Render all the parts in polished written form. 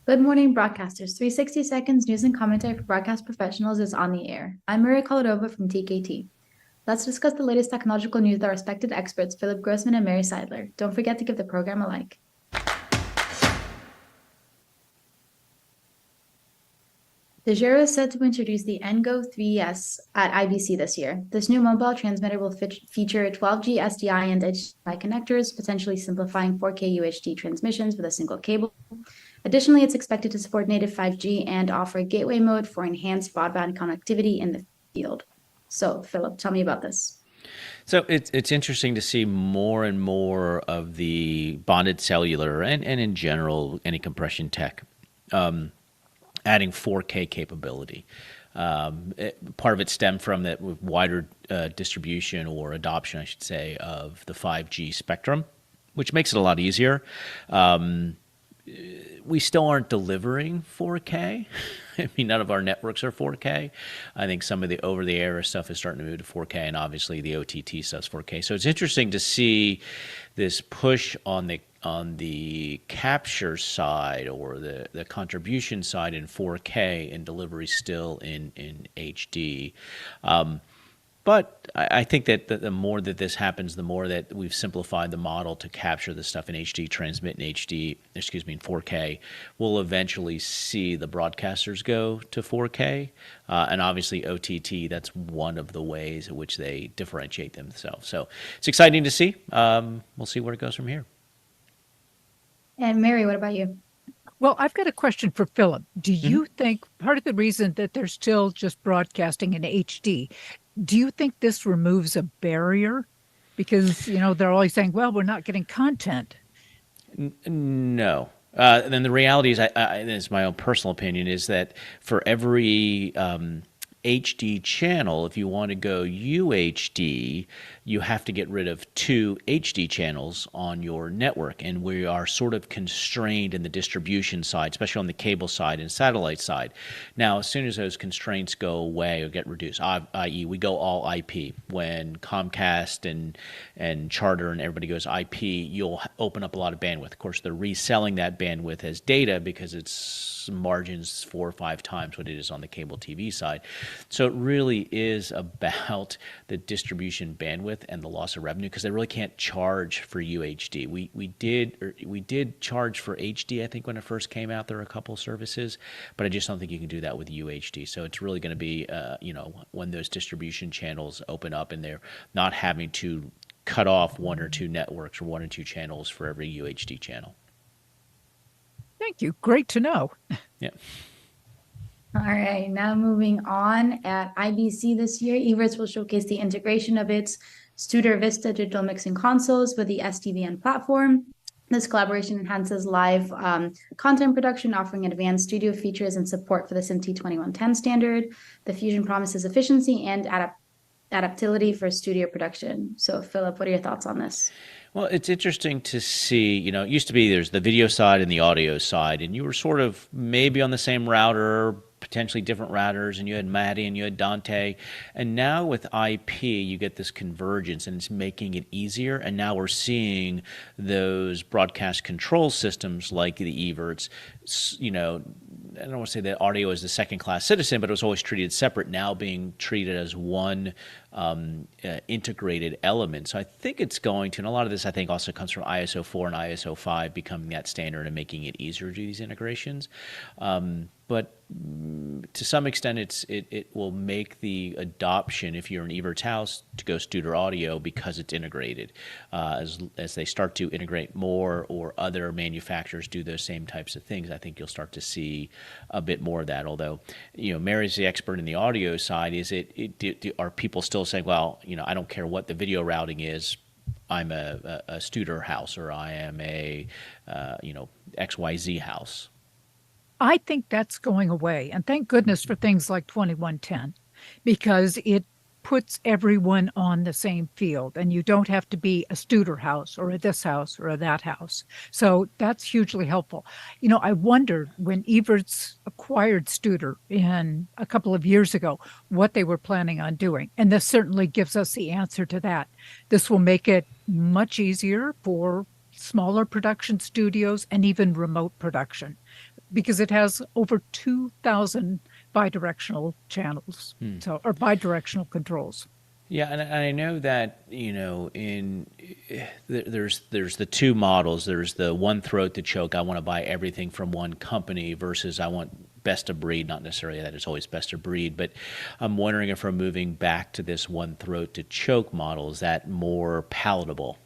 Good morning, broadcasters. 360 Seconds News and Commentary for Broadcast Professionals is on the air. I'm Maria Kolarova from TKT. Let's discuss the latest technological news with our respected experts, Philip Grossman and Ann Seidler. Don't forget to give the program a like. Dejero is set to introduce the EnGo 3S at IBC this year. This new mobile transmitter will feature 12G SDI and HDMI connectors, potentially simplifying 4K UHD transmissions with a single cable. Additionally, it's expected to support native 5G and offer a gateway mode for enhanced broadband connectivity in the field. So, Philip, tell me about this. So it's interesting to see more and more of the bonded cellular and in general any compression tech adding 4K capability. Part of it stemmed from that wider distribution or adoption, I should say, of the 5G spectrum, which makes it a lot easier. We still aren't delivering 4K. I mean, none of our networks are 4K. I think some of the over-the-air stuff is starting to move to 4K, and obviously the OTT stuff's 4K. So it's interesting to see this push on the capture side or the contribution side in 4K and delivery still in HD. But I think that the more that this happens, the more that we've simplified the model to capture the stuff in HD, transmit in HD, in 4K, we'll eventually see the broadcasters go to 4K. And obviously OTT, that's one of the ways in which they differentiate themselves. So it's exciting to see. We'll see where it goes from here. And Mary, what about you? Well, I've got a question for Philip. Do you think part of the reason that they're still just broadcasting in HD, do you think this removes a barrier? Because, they're always saying, well, we're not getting content. No. Then the reality is, this is my own personal opinion, is that for every HD channel, if you want to go UHD, you have to get rid of 2 HD channels on your network. And we are sort of constrained in the distribution side, especially on the cable side and satellite side. Now, as soon as those constraints go away or get reduced, i.e. we go all IP, when Comcast and Charter and everybody goes IP, you'll open up a lot of bandwidth. Of course, they're reselling that bandwidth as data because it's margins 4 or 5 times what it is on the cable TV side. So it really is about the distribution bandwidth and the loss of revenue, because they really can't charge for UHD. We did charge for HD, I think, when it first came out. There were a couple services, but I just don't think you can do that with UHD. So it's really going to be, when those distribution channels open up and they're not having to cut off 1 or 2 networks or 1 or 2 channels for every UHD channel. Thank you. Great to know. Yeah. All right, now moving on. At IBC this year, Evertz will showcase the integration of its Studer Vista digital mixing consoles with the SDVN platform. This collaboration enhances live content production, offering advanced studio features and support for the SMPTE 2110 standard. The fusion promises efficiency and adaptability for studio production. So, Philip, what are your thoughts on this? Well, it's interesting to see, it used to be there's the video side and the audio side, and you were sort of maybe on the same router, potentially different routers, and you had Maddie and you had Dante. And now with IP, you get this convergence, and it's making it easier. And now we're seeing those broadcast control systems like the Evertz, I don't want to say that audio is the second-class citizen, but it was always treated separate, now being treated as one integrated element. So I think it's going to, and a lot of this I think also comes from ISO 4 and ISO 5 becoming that standard and making it easier to do these integrations. But to some extent, it will make the adoption, if you're an Evertz house, to go Studer Audio because it's integrated. As they start to integrate more, or other manufacturers do those same types of things, I think you'll start to see a bit more of that. Although, Mary's the expert in the audio side. Are people still saying, well, I don't care what the video routing is, I'm a Studer house, or I am a XYZ house? I think that's going away. And thank goodness for things like 2110, because it puts everyone on the same field, and you don't have to be a Studer house or a this house or a that house. So that's hugely helpful. I wonder, when Evertz acquired Studer in a couple of years ago, what they were planning on doing. And this certainly gives us the answer to that. This will make it much easier for smaller production studios and even remote production. because it has over 2,000 bidirectional channels, or bidirectional controls. Yeah, and I know that, there's the two models. There's the one throat to choke. I want to buy everything from one company versus I want best of breed. Not necessarily that it's always best of breed, but I'm wondering if we're moving back to this one throat to choke model. Is that more palatable?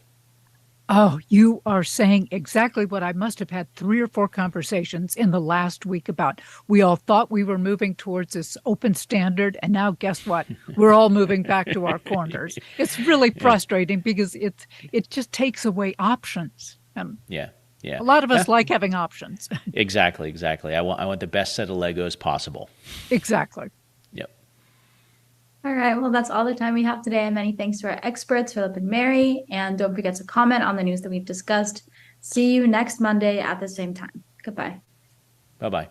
Oh, you are saying exactly what I must have had 3 or 4 conversations in the last week about. We all thought we were moving towards this open standard, and now guess what? We're all moving back to our corners. It's really frustrating because it just takes away options. Yeah. A lot of us like having options. Exactly. I want the best set of Legos possible. Exactly. Yep. All right, well, that's all the time we have today. And many thanks to our experts, Philip and Mary. And don't forget to comment on the news that we've discussed. See you next Monday at the same time. Goodbye. Bye-bye.